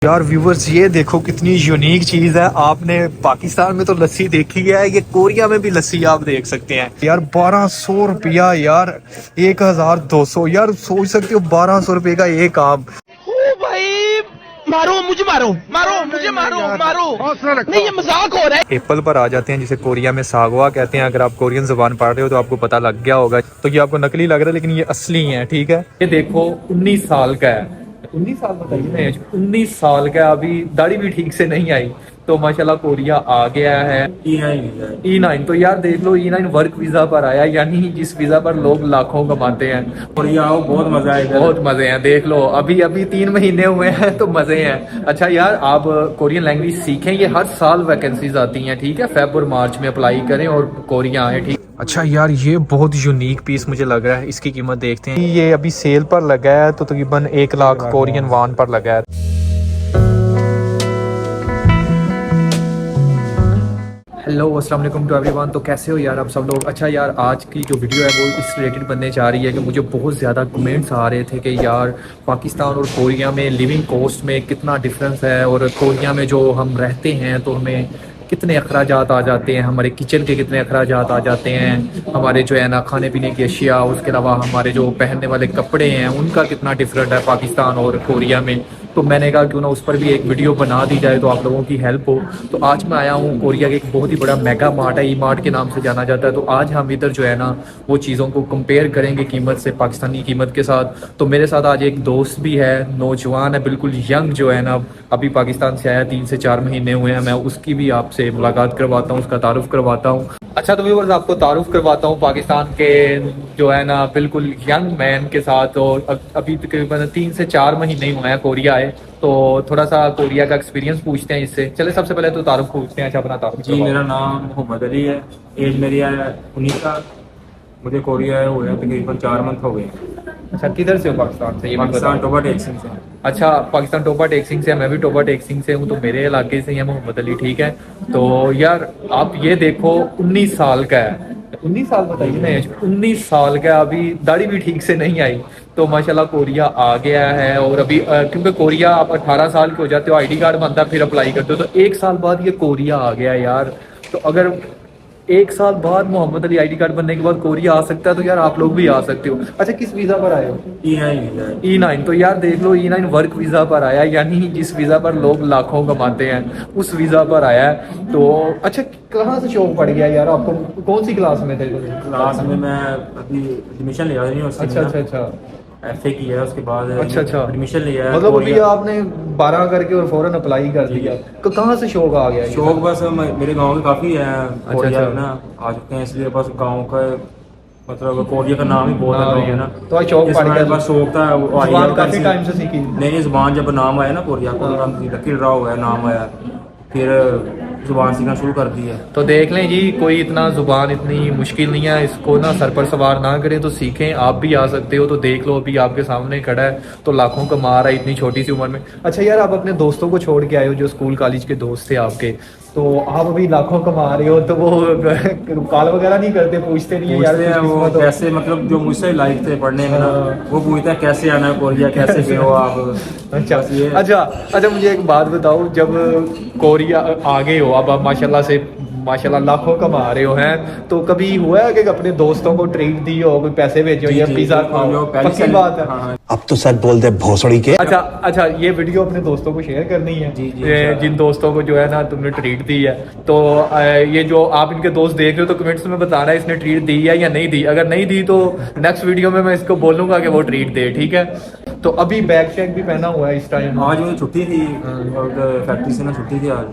यार व्यूवर्स ये देखो कितनी यूनिक चीज है। आपने पाकिस्तान में तो लस्सी देखी है, ये कोरिया में भी लस्सी आप देख सकते हैं। यार 1200 रुपया यार, 1200 यार, सोच सकते हो 1200 रुपये का एक आम। भाई मारो मुझे, मारो मारो मुझे, मारो मारो, नहीं ये मजाक हो रहा है। एप्पल पर आ जाते हैं जिसे कोरिया में सागवा कहते हैं। अगर आप कोरियन जुबान पढ़ रहे हो तो आपको पता लग गया होगा। तो ये आपको नकली लग रहा है लेकिन ये असली है, ठीक है। ये देखो 19 साल का है। 19 साल बताइए ना, 19 साल का, अभी दाढ़ी भी ठीक से नहीं आई तो माशाल्लाह कोरिया आ गया है। E9 तो यार देख लो, E9 वर्क वीजा पर आया, यानी जिस वीजा पर लोग लाखों कमाते हैं। कोरिया आओ, बहुत मजा आएगा। बहुत मजे हैं, देख लो अभी अभी 3 महीने हुए हैं तो मजे हैं। अच्छा यार आप कोरियन लैंग्वेज सीखें, ये हर साल वैकेंसीज आती हैं, ठीक है। फेब और मार्च में अप्लाई करें और कोरिया आए, ठीक। अच्छा यार ये बहुत यूनिक पीस मुझे लग रहा है, इसकी कीमत देखते हैं। ये अभी सेल पर लगा है तो तकरीबन 1 लाख कोरियन वान पर लगा है। हेलो अस्सलाम वालेकुम टू एवरीवन। तो कैसे हो यार आप सब लोग। अच्छा यार आज की जो वीडियो है वो इस रिलेटेड बनने जा रही है कि मुझे बहुत ज़्यादा कमेंट्स आ रहे थे कि यार पाकिस्तान और कोरिया में लिविंग कॉस्ट में कितना डिफरेंस है, और कोरिया में जो हम रहते हैं तो हमें कितने अखराजात आ जाते हैं, हमारे किचन के कितने अखराजात आ जाते हैं, हमारे जो है ना खाने पीने की अशिया, उसके अलावा हमारे जो पहनने वाले कपड़े हैं उनका कितना डिफरेंट है पाकिस्तान और कोरिया में। तो मैंने कहा क्यों ना उस पर भी एक वीडियो बना दी जाए तो आप लोगों की हेल्प हो। तो आज मैं आया हूँ कोरिया के एक बहुत ही बड़ा मेगा मार्ट है, E-मार्ट के नाम से जाना जाता है। तो आज हम इधर जो है ना वो चीज़ों को कंपेयर करेंगे कीमत से, पाकिस्तानी कीमत के साथ। तो मेरे साथ आज एक दोस्त भी है, नौजवान है, बिल्कुल यंग जो है ना, अभी पाकिस्तान से आया, 3 से 4 महीने हुए हैं। मैं उसकी भी आपसे मुलाकात करवाता हूँ, उसका तारुफ करवाता हूँ। अच्छा तो व्यूअर्स आपको तारुफ करवाता हूँ पाकिस्तान के जो है ना बिल्कुल यंग मैन के साथ। और अभी तकरीबन 3 से 4 महीने हुए हैं कोरिया आए, तो थोड़ा सा कोरिया का एक्सपीरियंस पूछते हैं इससे। चले सबसे पहले तो तारुफ पूछते हैं। अच्छा अपना तारुफ। जी मेरा नाम मोहम्मद अली है, एज मेरी है 19 साल। मुझे कोरिया आए हुए हैं तकरीबन 4 मंथ हो गए। अच्छा किधर से हो पाकिस्तान से? ये पाकिस्तान टोबा टेक्सिंग से। अच्छा पाकिस्तान टोबा टेक्सिंग से, मैं भी टोबा टेक्सिंग से हूँ, तो मेरे इलाके से ही है मोहम्मद अली, ठीक है। तो यार आप ये देखो 19 साल का है, 19 साल बताइए ना, 19 साल का, अभी दाढ़ी भी ठीक से नहीं आई तो माशाल्लाह कोरिया आ गया है। और अभी क्योंकि कोरिया आप 18 साल के हो जाते हो, आईडी कार्ड बनता है, फिर अप्लाई करते हो, तो 1 साल बाद ये कोरिया आ गया यार। तो अगर 1 साल बाद मोहम्मद अली आईडी कार्ड बनने के बाद कोरिया आ सकता है तो यार आप लोग भी आ सकते हो। अच्छा किस वीज़ा पर आए हो? E9 तो यार देख लो E9 वर्क वीज़ा पर आया, यानी जिस वीज़ा पर लोग लाखों कमाते हैं उस वीज़ा पर आया है। तो अच्छा कहाँ से शौक पड़ गया यार आपको, कौन सी क्लास में थे? क्लास में मैं अभी एडमिशन लिया यूनिवर्सिटी। अच्छा अच्छा अच्छा, FA किया है, उसके बाद अच्छा अच्छा, एडमिशन लिया है। मतलब अभी आपने 12 करके और फौरन अप्लाई कर दिया। तो कहाँ से शौक आ गया? शौक बस मेरे गांव के काफ़ी है कोरिया अच्छा। ना आ चुके हैं, इसलिए बस गांव का मतलब कोरिया का नाम ही बहुत है ना, तो आज शौक पड़ गया, बस शौक था। जुबान काफी टाइम से सीखी। नहीं जुबान जब नाम आया ना कोरिया को, लकी ड्रा हुआ नाम आया, फिर जुबान सीखना शुरू कर दी है। तो देख लें जी, कोई इतना जुबान इतनी मुश्किल नहीं है, इसको ना सर पर सवार ना करें तो सीखें, आप भी आ सकते हो। तो देख लो अभी आपके सामने खड़ा है तो लाखों कमा रहा है इतनी छोटी सी उम्र में। अच्छा यार आप अपने दोस्तों को छोड़ के आए हो जो स्कूल कॉलेज के दोस्त थे आपके, तो आप अभी लाखों कमा रहे हो, तो वो कॉल वगैरह नहीं करते, पूछते नहीं है यार वो कैसे, मतलब जो मुझसे लाइक थे पढ़ने में ना, वो पूछते हैं कैसे आना है कोरिया, कैसे गए हो आप। अच्छा अच्छा अच्छा, मुझे एक बात बताओ, जब कोरिया आ गए हो, अब आप माशाल्लाह लाखों कमा रहे हो हैं, तो कभी हुआ है कि अपने दोस्तों को ट्रीट दी हो, कोई पैसे भेजे हो या पिज्जा खाओ? पक्की बात है। हाँ। अब तो सच बोल दे भोसड़ी के। अच्छा अच्छा, ये वीडियो अपने दोस्तों को शेयर करनी है। जी, जिन दोस्तों को जो है ना तुमने ट्रीट दी है, तो ये जो आप इनके दोस्त देख रहे हो तो कमेंट्स में बताना है इसने ट्रीट दी है या नहीं दी। अगर नहीं दी तो नेक्स्ट वीडियो में मैं इसको बोलूंगा कि वो ट्रीट दे, ठीक है। तो अभी बैग शैग भी पहना हुआ है इस टाइम? आज मुझे छुट्टी थी और फैक्ट्री से ना छुट्टी थी आज,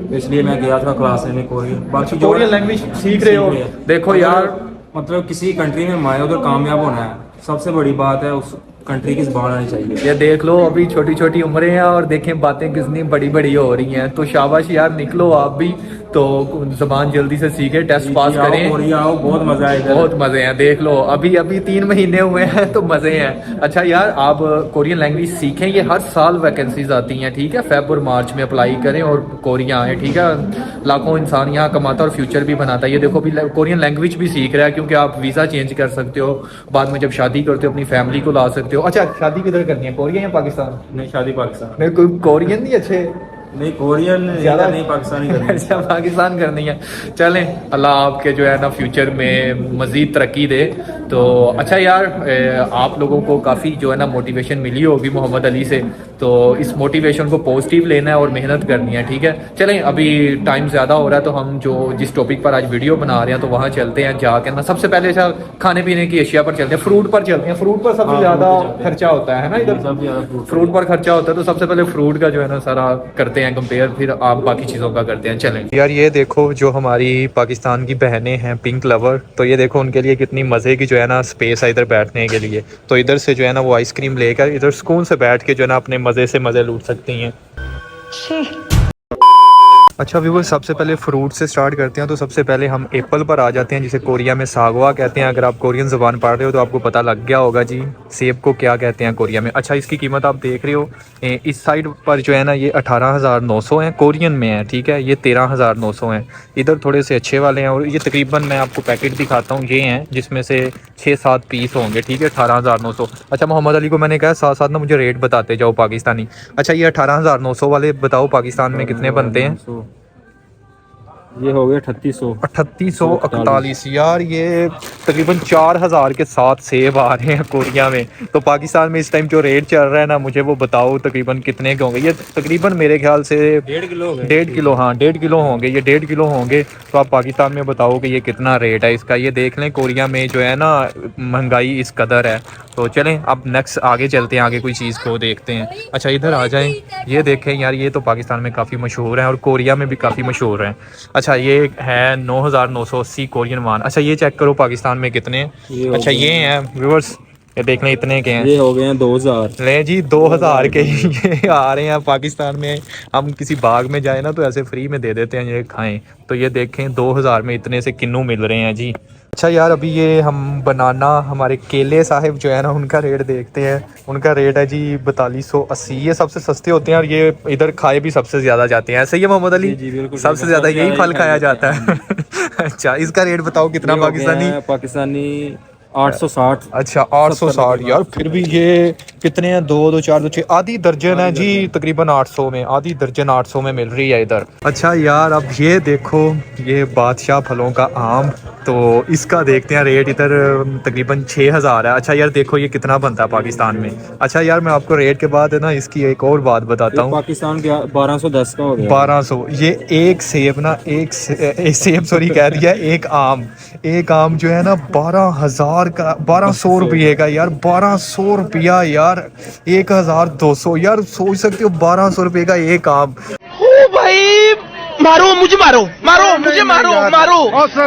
तो इसलिए मैं गया था क्लास में कोरियन। बाकी कोरियन लैंग्वेज सीख रहे हो? देखो यार मतलब किसी कंट्री में माए उधर कामयाब होना है, सबसे बड़ी बात है उस कंट्री की ज़बान आनी चाहिए। ये देख लो अभी छोटी छोटी उम्रें हैं और देखें बातें कितनी बड़ी बड़ी हो रही हैं। तो शाबाश यार, निकलो आप भी, तो ज़बान जल्दी से सीखे, टेस्ट पास करें। कोरिया आओ, बहुत मजा आएगा। बहुत मज़े हैं, देख लो अभी अभी 3 महीने हुए हैं तो मज़े हैं। अच्छा यार, आप कोरियन लैंग्वेज सीखें, ये हर साल वैकेंसीज आती हैं, ठीक है। फेब और मार्च में अप्लाई करें और कोरिया आए, ठीक है। लाखों इंसान यहाँ कमाता है और फ्यूचर भी बनाता है। ये देखो अभी कोरियन लैंग्वेज भी सीख रहा है, क्योंकि आप वीज़ा चेंज कर सकते हो, बाद में जब शादी करते हो अपनी फैमिली को ला सकते हो। अच्छा, शादी किधर करनी है, कोरिया या पाकिस्तान? नहीं, शादी पाकिस्तान। नहीं, कोई कोरियन नहीं अच्छे? नहीं, कोरियन ज़्यादा नहीं, पाकिस्तानी करनी है। अच्छा, पाकिस्तान करनी है। चलें, अल्लाह आपके जो है ना फ्यूचर में मज़ीद तरक्की दे। तो अच्छा यार, आप लोगों को काफ़ी जो है ना मोटिवेशन मिली होगी मोहम्मद अली से, तो इस मोटिवेशन को पॉजिटिव लेना है और मेहनत करनी है, ठीक है। चलें, अभी टाइम ज़्यादा हो रहा है, तो हम जो जिस टॉपिक पर आज वीडियो बना रहे हैं तो वहाँ चलते हैं। जाकर ना सबसे पहले अच्छा खाने पीने की अशिया पर चलते हैं, फ्रूट पर चलते हैं। फ्रूट पर सबसे ज़्यादा खर्चा होता है ना इधर, सबसे ज़्यादा फ्रूट पर खर्चा होता है। तो सबसे पहले फ्रूट का जो है ना सारा करते हैं कंपेयर, फिर आप बाकी चीज़ों का करते हैं। चलें यार, ये देखो जो हमारी पाकिस्तान की बहनें हैं पिंक लवर, तो ये देखो उनके लिए कितनी मज़े की जो है ना स्पेस है इधर बैठने के लिए। तो इधर से जो है ना वो आइसक्रीम लेकर इधर सुकून से बैठ के जो है ना अपने मज़े से मज़े लूट सकती हैं। अच्छा व्यूअर्स, सबसे पहले फ्रूट से स्टार्ट करते हैं। तो सबसे पहले हम एप्पल पर आ जाते हैं, जिसे कोरिया में सागवा कहते हैं। अगर आप कोरियन ज़बान पढ़ रहे हो तो आपको पता लग गया होगा जी, सेब को क्या कहते हैं कोरिया में। अच्छा, इसकी कीमत आप देख रहे हो, इस साइड पर जो है ना ये 18,900 है, कोरियन में है, ठीक है। ये 13,900 हैं। इधर थोड़े से अच्छे वाले हैं, और ये तकरीबन मैं आपको पैकेट दिखाता हूँ, ये हैं जिसमें से 6-7 पीस होंगे, ठीक है। 18,900। अच्छा, मोहम्मद अली को मैंने कहा साथ साथ ना मुझे रेट बताते जाओ पाकिस्तानी। अच्छा, ये 18,900 वाले बताओ पाकिस्तान में कितने बनते हैं? ये हो गया 3841 यार, ये तकरीबन 4,000 के 7 सेब आ रहे हैं कोरिया में। तो पाकिस्तान में इस टाइम जो रेट चल रहा है ना, मुझे वो बताओ तकरीबन कितने के होंगे। ये तकरीबन मेरे ख्याल से 1.5 किलो, 1.5 किलो, हाँ 1.5 किलो होंगे, ये 1.5 किलो होंगे। तो आप पाकिस्तान में बताओ कि ये कितना रेट है इसका। ये देख लें, कोरिया में जो है ना महंगाई इस कदर है। तो चलें अब नेक्स्ट आगे चलते हैं, आगे कोई चीज़ को देखते हैं। अच्छा, इधर आ जाएं, ये देखें यार, ये तो पाकिस्तान में काफ़ी मशहूर है और कोरिया में भी काफ़ी मशहूर है। अच्छा, ये है 9,980 कोरियन वन। अच्छा, ये चेक करो पाकिस्तान में कितने हैं। अच्छा, ये हैं व्यूअर्स, ये देख लें इतने के हैं। ये हो गए हैं 2,000। ले जी, 2,000 के ये आ रहे हैं पाकिस्तान में। हम किसी बाग में जाए ना तो ऐसे फ्री में दे देते हैं, ये खाएं। तो ये देखें 2,000 में इतने से किन्नू मिल रहे हैं जी। अच्छा यार, अभी ये हम बनाना हमारे केले साहिब जो है ना उनका रेट देखते हैं। उनका रेट है जी 4280। ये सबसे सस्ते होते हैं और ये इधर खाए भी सबसे ज़्यादा जाते हैं। ऐसे ही है मोहम्मद अली? जी बिल्कुल, सबसे ज़्यादा यही फल खाया जाता है। अच्छा, इसका रेट बताओ कितना पाकिस्तानी 860। अच्छा, 860 यार, फिर भी ये कितने हैं? 2 2 4 2 6, आधी दर्जन है जी, तकरीबन 800 में, आधी दर्जन 800 में मिल रही है इधर। अच्छा यार, अब ये देखो, ये बादशाह फलों का आम, तो इसका देखते हैं रेट। इधर तकरीबन 6,000 है। अच्छा यार, देखो ये कितना बनता है पाकिस्तान में। अच्छा यार, मैं आपको रेट के बाद है ना इसकी एक और बात बताता हूँ। पाकिस्तान के 1210 का हो गया। 1200। ये एक सेब ना, एक सेब सॉरी कह दिया, एक आम जो है ना 12,000 का, 1,200 रुपये का यार, 1,200 रुपया यार, 1,200 यार, सोच सकते हो 1,200 रुपये का एक आम। ओ भाई, मारो मुझे, मारो मुझे, मारो।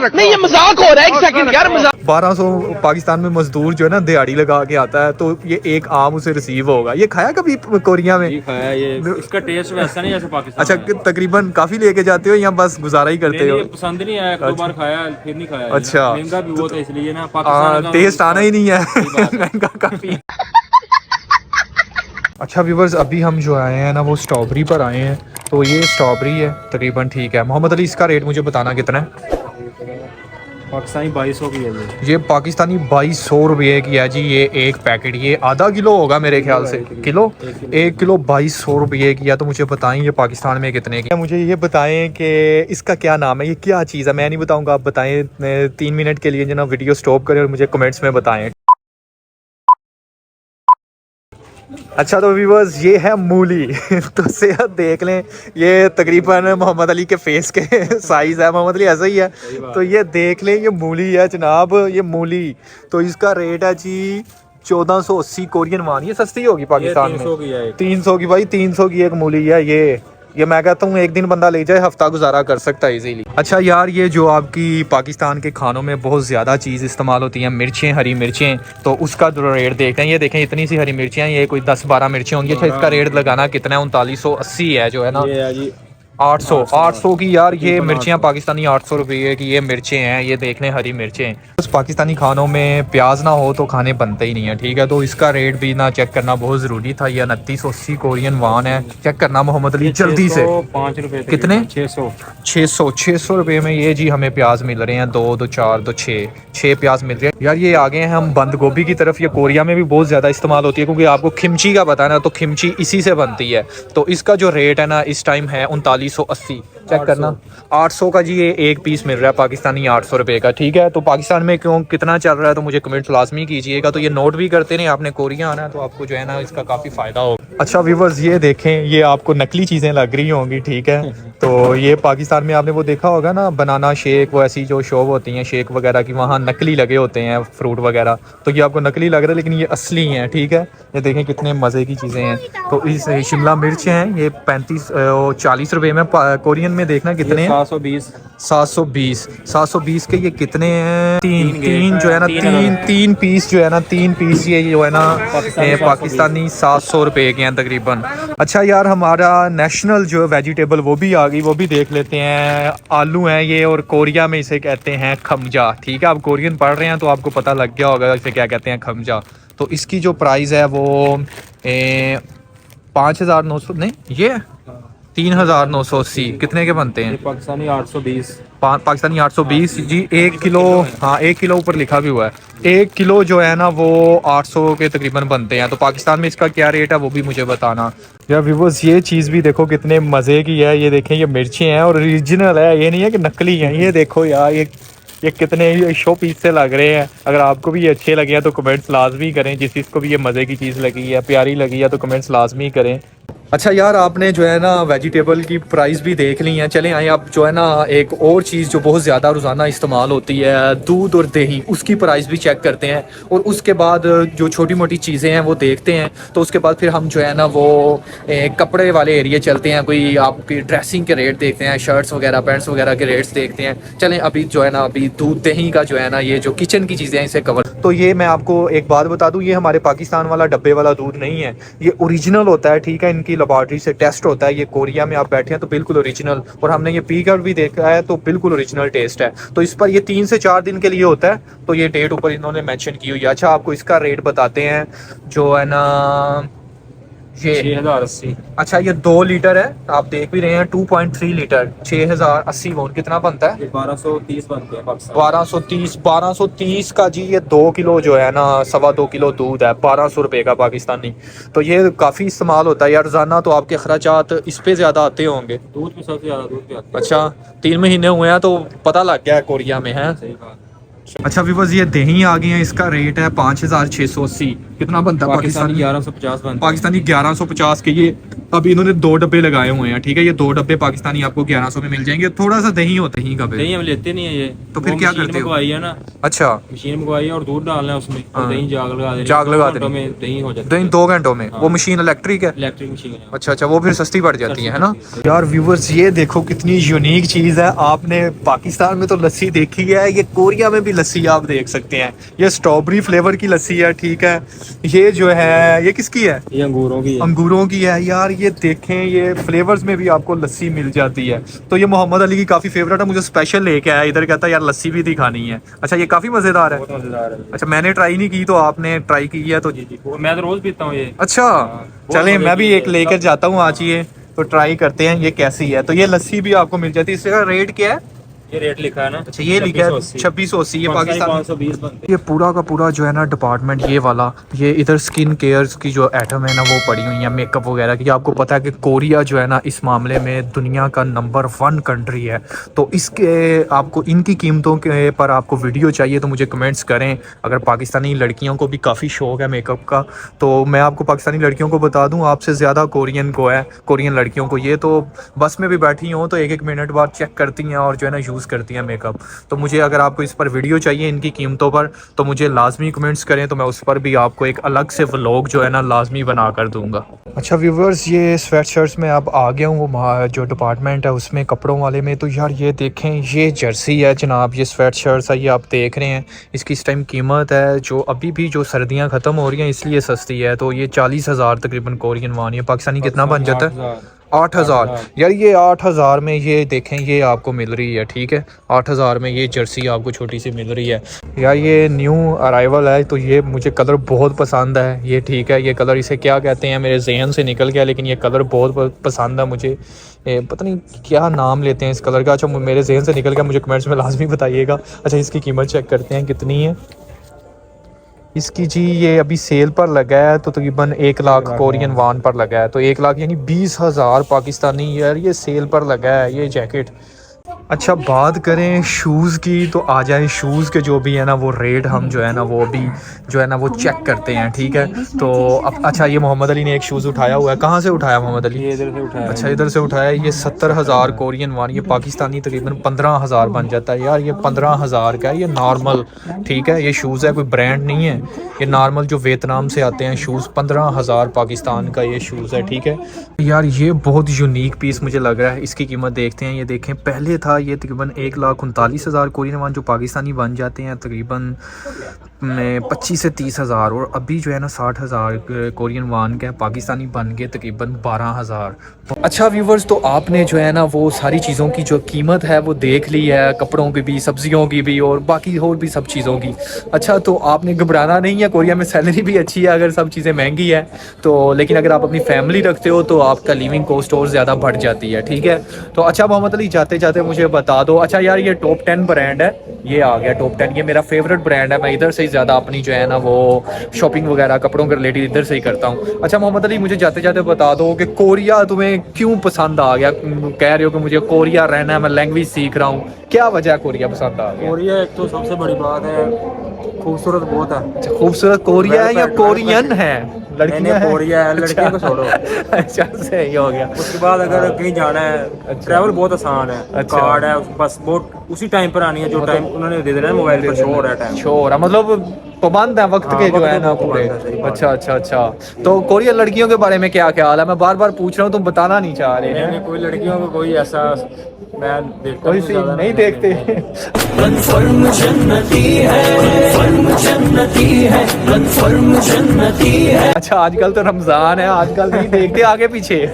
नहीं, ये मजाक हो रहा है, एक सेकंड यार, मजाक। 1,200 पाकिस्तान में मजदूर जो है ना दिहाड़ी लगा के आता है, तो ये एक आम उसे रिसीव होगा। ये खाया कभी कोरिया में? खाया, ये इसका टेस्ट वैसा नहीं जैसे पाकिस्तान। अच्छा, तकरीबन काफी लेके जाते हो या बस गुजारा ही करते हो? पसंद नहीं आया, एक बार खाया फिर नहीं खाया। अच्छा, महंगा भी बहुत है इसलिए ना, पाकिस्तान टेस्ट आना ही नहीं है, महंगा काफी। अच्छा व्यूवर्स, अभी हम जो आए हैं ना वो स्ट्रॉबेरी पर आए हैं। तो ये स्ट्रॉबेरी है तकरीबन, ठीक है। मोहम्मद अली, इसका रेट मुझे बताना कितना है? पाकिस्तानी 2200 की है। ये पाकिस्तानी 2200 रुपये की है जी, ये एक पैकेट। ये आधा किलो होगा मेरे ख्याल से, किलो, 1 किलो 2200 रुपये की है। तो मुझे बताएं ये पाकिस्तान में कितने की है? मुझे ये बताएं कि इसका क्या नाम है, ये क्या चीज़ है? मैं नहीं बताऊंगा, आप बताएं। 3 मिनट के लिए जो ना वीडियो स्टॉप करें और मुझे कमेंट्स में बताएं। अच्छा, तो व्यूअर्स ये है मूली। तो सेहत देख लें, ये तकरीबन मोहम्मद अली के फेस के साइज़ है। मोहम्मद अली ऐसा ही है। तो ये देख लें, ये मूली है जनाब, ये मूली। तो इसका रेट है जी 1480 कोरियन वन। ये सस्ती होगी पाकिस्तान में। 300 की भाई, 300 की एक मूली है ये मैं कहता हूँ एक दिन बंदा ले जाए, हफ्ता गुजारा कर सकता है इजीली। अच्छा यार, ये जो आपकी पाकिस्तान के खानों में बहुत ज़्यादा चीज़ इस्तेमाल होती हैं, मिर्चें, हरी मिर्चें, तो उसका जो रेट देखते हैं। ये देखें, इतनी सी हरी मिर्चें हैं, ये कोई 10-12 मिर्चें होंगी। अच्छा, इसका रेट लगाना कितना है? 3980 है जो है ना। 800 की यार ये मिर्चियाँ पाकिस्तानी 800 रुपये की ये मिर्चें हैं। ये देख लें हरी मिर्चें हैं। बस पाकिस्तानी खानों में प्याज ना हो तो खाने बनते ही नहीं है, ठीक है। तो इसका रेट भी ना चेक करना बहुत ज़रूरी था। ये 2980 कोरियन वान है। चेक करना मोहम्मद अली जल्दी से। 5 रुपये कितने? 600 रुपये में ये जी हमें प्याज मिल रहे हैं। 2 2 4 2 6 प्याज मिल रहे हैं यार। ये आ गए हैं हम बंद गोभी की तरफ। ये कोरिया में भी बहुत ज़्यादा इस्तेमाल होती है क्योंकि आपको खिमची का पता है ना, तो खिमची इसी से बनती है। तो इसका जो रेट है ना इस टाइम है 3980। चेक करना 800 का जी ये एक पीस मिल रहा है पाकिस्तानी 800 रुपये का, ठीक है। तो पाकिस्तान में क्यों कितना चल रहा है तो मुझे कमेंट लाजमी कीजिएगा। तो ये नोट भी करते नहीं, आपने कोरिया आना है तो आपको जो है ना इसका काफ़ी फ़ायदा होगा। अच्छा व्यूवर्स ये देखें, ये आपको नकली चीज़ें लग रही होंगी, ठीक है। तो ये पाकिस्तान में आपने वो देखा होगा ना बनाना शेक, वो ऐसी जो शॉप होती हैं शेक वगैरह की, वहाँ नकली लगे होते हैं फ्रूट वगैरह। तो ये आपको नकली लग रहा है लेकिन ये असली हैं, ठीक है। ये देखें कितने मज़े की चीज़ें हैं। तो इस शिमला मिर्च हैं ये 40 रुपये में। कोरियन में देखना कितने हैं 720 के ये कितने हैं। तीन जो है ना तीन पीस जो है ना 3 पीस ये जो है ना पाकिस्तानी 700 रुपये के हैं तकरीबन। अच्छा यार हमारा नेशनल जो वेजिटेबल वो भी आ गई, वो भी देख लेते हैं। आलू हैं ये और कोरिया में इसे कहते हैं खमजा, ठीक है। आप कोरियन पढ़ रहे हैं तो आपको पता लग गया होगा इसे क्या कहते हैं, खमजा। तो इसकी जो प्राइस है वो 5900 नहीं ये 3980। कितने के बनते हैं पाकिस्तानी 820। पाकिस्तानी 820 जी 1 किलो। हाँ 1 किलो ऊपर लिखा भी हुआ है। 1 किलो जो है ना वो 800 के तकरीबन बनते हैं। तो पाकिस्तान में इसका क्या रेट है वो भी मुझे बताना यार। व्यूअर्स ये चीज़ भी देखो कितने मज़े की है। ये देखें ये मिर्चें हैं और ओरिजिनल है, ये नहीं है कि नकली हैं। ये देखो यार ये कितने शो पीस से लग रहे हैं। अगर आपको भी ये अच्छे लगे हैं तो कमेंट्स लाजमी करें। जिसको भी ये मज़े की चीज़ लगी है, प्यारी लगी है तो कमेंट्स लाजमी करें। अच्छा यार आपने जो है ना वेजिटेबल की प्राइस भी देख ली है। चलें आए आप जो है ना एक और चीज़ जो बहुत ज़्यादा रोज़ाना इस्तेमाल होती है दूध और दही, उसकी प्राइस भी चेक करते हैं। और उसके बाद जो छोटी मोटी चीज़ें हैं वो देखते हैं। तो उसके बाद फिर हम जो है ना वो कपड़े वाले एरिया चलते हैं। कोई आपकी ड्रेसिंग के रेट देखते हैं, शर्ट्स वगैरह पैंट्स वगैरह के रेट्स देखते हैं। चलें अभी जो है ना अभी दूध दही का जो है ना ये जो किचन की चीज़ें हैं इसे कवर। तो ये मैं आपको एक बात बता दूँ, ये हमारे पाकिस्तान वाला डब्बे वाला दूध नहीं है, ये ओरिजिनल होता है, ठीक है। इनकी लेबॉर्ट्री से टेस्ट होता है। ये कोरिया में आप बैठे हैं तो बिल्कुल ओरिजिनल, और हमने ये पी कर भी देखा है तो बिल्कुल ओरिजिनल टेस्ट है। तो इस पर ये 3 से 4 दिन के लिए होता है। तो ये डेट ऊपर इन्होंने मेंशन की हुई है। अच्छा आपको इसका रेट बताते हैं जो है ना ये 6080। अच्छा ये 2 लीटर है, आप देख भी रहे हैं 2.3 लीटर 6080 वोट कितना बनता है 1230 बनते हैं पाकिस्तान। 1230 का जी ये 2 किलो जो है ना 2.25 किलो दूध है 1200 रुपये का पाकिस्तानी। तो ये काफ़ी इस्तेमाल होता है यार रोजाना। तो आपके खर्चात इस पे ज़्यादा आते होंगे। दूध भी सबसे ज़्यादा दूध भी आता है। अच्छा 3 महीने हुए हैं तो पता लग गया है कोरिया में है। सही बात। अच्छा व्यूअर्स ये दही आ गए हैं, इसका रेट है 5680। कितना बनता है पाकिस्तानी 1150 बनता है। पाकिस्तानी 1150 के। ये अभी इन्होंने 2 डब्बे लगाए हुए हैं, ठीक है। ये 2 डब्बे पाकिस्तानी आपको 1100 में मिल जाएंगे। थोड़ा सा दही होता है का दही हम लेते नहीं है ये। तो फिर क्या करते हो? है ना। अच्छा मशीन मंगवाई है और दूध डालना है उसमें और दही जाग लगा देनी में दही हो जाती है। दही 2 घंटों में। वो मशीन इलेक्ट्रिक है? इलेक्ट्रिक मशीन है। अच्छा वो फिर सस्ती पड़ जाती है ना यार। व्यूअर्स ये देखो कितनी यूनिक चीज़ है। आपने पाकिस्तान में तो लस्सी देखी है, ये कोरिया में भी लस्सी आप देख सकते हैं। ये स्ट्रॉबेरी फ्लेवर की लस्सी है, ठीक है। ये जो है ये किसकी है? ये अंगूरों की है यार। ये देखें ये फ्लेवर्स में भी आपको लस्सी मिल जाती है। तो ये मोहम्मद अली की काफ़ी फेवरेट है, मुझे स्पेशल लेके आया इधर, कहता है यार लस्सी भी दिखानी है। अच्छा ये काफ़ी मज़ेदार है। अच्छा मैंने ट्राई नहीं की तो आपने ट्राई की है तो मैं तो रोज पीता हूँ ये। अच्छा चलें मैं भी एक लेकर जाता हूँ आज ये, तो ट्राई करते हैं ये कैसी है। तो ये लस्सी भी आपको मिल जाती है। इसका रेट क्या है? ये रेट लिखा है ना। अच्छा ये लिखा है 2680। ये पाकिस्तान 520 बनते। ये पूरा का पूरा जो है ना डिपार्टमेंट ये वाला, ये इधर स्किन केयर की जो आइटम है ना वो पड़ी हुई है, मेकअप वगैरह की। आपको पता है कि कोरिया जो है ना इस मामले में दुनिया का नंबर 1 कंट्री है। तो इसके आपको इनकी कीमतों के पर आपको वीडियो चाहिए तो मुझे कमेंट्स करें। अगर पाकिस्तानी लड़कियों को भी काफ़ी शौक है मेकअप का तो मैं आपको पाकिस्तानी लड़कियों को बता दूँ आपसे ज़्यादा कोरियन को है, कोरियन लड़कियों को। ये तो बस में भी बैठी हों तो 1-1 मिनट बाद चेक करती हैं और जो है ना यूज़ करती हैं मेकअप। तो मुझे अगर आपको इस पर वीडियो चाहिए इनकी कीमतों पर तो मुझे लाजमी कमेंट्स करें, तो मैं उस पर भी आपको एक अलग से व्लॉग जो है ना लाजमी बना कर दूंगा। अच्छा व्यूवर्स ये स्वेट शर्ट्स में अब आ गया हूँ वो जो डिपार्टमेंट है उसमें कपड़ों वाले में। तो यार ये देखें ये जर्सी है जनाब, ये स्वेट शर्ट्स है ये आप देख रहे हैं। इसकी इस टाइम कीमत है जो अभी भी जो सर्दियाँ ख़त्म हो रही हैं इसलिए सस्ती है। तो ये 40,000 तकरीबन कोरियन वान। ये पाकिस्तानी कितना बन जाता है? 8,000 यार, ये 8,000 में ये देखें, ये आपको मिल रही है, ठीक है। 8,000 में ये जर्सी आपको छोटी सी मिल रही है यार। ये न्यू अराइवल है, तो ये मुझे कलर बहुत पसंद है ये, ठीक है। ये कलर इसे क्या कहते हैं मेरे जहन से निकल गया, लेकिन ये कलर बहुत पसंद है मुझे। पता नहीं क्या नाम लेते हैं इस कलर का। अच्छा, मेरे जहन से निकल गया, मुझे कमेंट्स में लाजमी बताइएगा। अच्छा, इसकी कीमत चेक करते हैं कितनी है इसकी जी। ये अभी सेल पर लगा है, तो तकरीबन 1 लाख कोरियन वान पर लगा है, तो 1 लाख यानी 20,000 पाकिस्तानी यार, ये सेल पर लगा है ये जैकेट। अच्छा, बात करें शूज़ की, तो आ जाए शूज़ के जो भी है ना वो रेट हम जो है ना वो अभी जो है ना वो चेक करते हैं, ठीक है। तो अब अच्छा, ये मोहम्मद अली ने एक शूज़ उठाया हुआ है। कहाँ से उठाया मोहम्मद अली? ये इधर से उठाया। अच्छा, इधर से उठाया। ये 70,000 कोरियन वान, ये पाकिस्तानी तकरीबन 15,000 बन जाता है यार। ये 15,000 का है, ये नॉर्मल, ठीक है। ये शूज़ है, कोई ब्रांड नहीं है, ये नॉर्मल जो वियतनाम से आते हैं शूज़। 15,000 पाकिस्तान का ये शूज़ है, ठीक है यार। ये बहुत यूनिक पीस मुझे लग रहा है। इसकी कीमत देखते हैं। ये देखें, पहले था ये तकरीबन 1,39,000 कोरियन वान जो पाकिस्तानी बन जाते हैं तकरीबन में 25 से 30,000, और अभी जो है ना 60,000 कोरियन वान का पाकिस्तानी बन गए तकरीबन 12,000। अच्छा व्यूवर्स, तो आपने जो है ना वो सारी चीज़ों की जो कीमत है वो देख ली है, कपड़ों की भी, सब्जियों की भी, और बाकी और भी सब चीज़ों की। अच्छा, तो आपने घबराना नहीं है, कोरिया में सैलरी भी अच्छी है अगर सब चीज़ें महंगी है तो, लेकिन अगर आप अपनी फैमिली रखते हो तो आपका लिविंग कॉस्ट और ज़्यादा बढ़ जाती है, ठीक है। तो अच्छा मोहम्मद अली, जाते जाते मुझे बता दो, अच्छा यार ये टॉप 10 ब्रांड है, ये आ गया टॉप 10, ये मेरा फेवरेट ब्रांड है। मैं इधर से ही ज़्यादा अपनी जो है ना वो शॉपिंग वगैरह कपड़ों के रिलेटेड इधर से ही करता हूँ। अच्छा मोहम्मद अली, मुझे जाते जाते बता दो कि कोरिया तुम्हें क्यों पसंद आ गया? कह रहे हो कि मुझे कोरिया रहना है, मैं लैंग्वेज सीख रहा हूँ, क्या वजह है कोरिया पसंद आ गया? कोरिया एक तो सबसे बड़ी बात है, खूबसूरत बहुत है। अच्छा, खूबसूरत कोरिया है या कोरियन है? लड़कियां हैं? कोरिया है, लड़कियों को छोड़ो। अच्छा, सही हो गया। उसके बाद अगर कहीं जाना है, ट्रैवल बहुत आसान है। अच्छा। कार्ड है, बस बहुत उसी टाइम पर आनी है जो टाइम उन्होंने दे देना है, मोबाइल पर शो हो रहा है टाइम, शो हो रहा, मतलब पाबंद है वक्त के जो है ना पूरे। अच्छा अच्छा अच्छा, तो कोरियन लड़कियों के बारे में क्या ख्याल है? मैं बार बार पूछ रहा हूँ, तुम बताना नहीं चाह रहे हैं। कोई लड़कियों को कोई ऐसा मैं देखता कोई सी नहीं देखते। अच्छा, आजकल तो रमजान है, आजकल नहीं देखते आगे पीछे।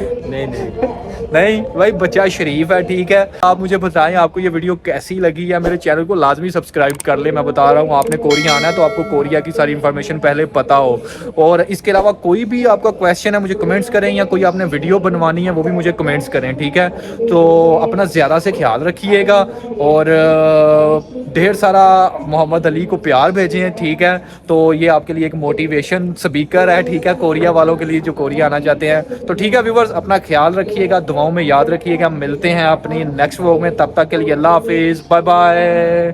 नहीं भाई, बच्चा शरीफ है, ठीक है। आप मुझे बताएं आपको ये वीडियो कैसी लगी है। मेरे चैनल को लाजमी सब्सक्राइब कर ले। मैं बता रहा हूँ, आपने कोरिया आना है तो आपको कोरिया की सारी इन्फॉर्मेशन पहले पता हो। और इसके अलावा कोई भी आपका क्वेश्चन है मुझे कमेंट्स करें, या कोई आपने वीडियो बनवानी है वो भी मुझे कमेंट्स करें, ठीक है। तो अपना ज़्यादा से ख्याल रखिएगा, और ढेर सारा मोहम्मद अली को प्यार भेजें, ठीक है। तो ये आपके लिए एक मोटिवेशन स्पीकर है, ठीक है, कोरिया वालों के लिए जो कोरिया आना चाहते हैं। तो ठीक है व्यूवर्स, अपना ख्याल रखिएगा, दुआओं में याद रखिएगा। मिलते हैं अपनी नेक्स्ट व्लॉग में, तब तक के लिए अल्लाह हाफिज़, बाय बाय।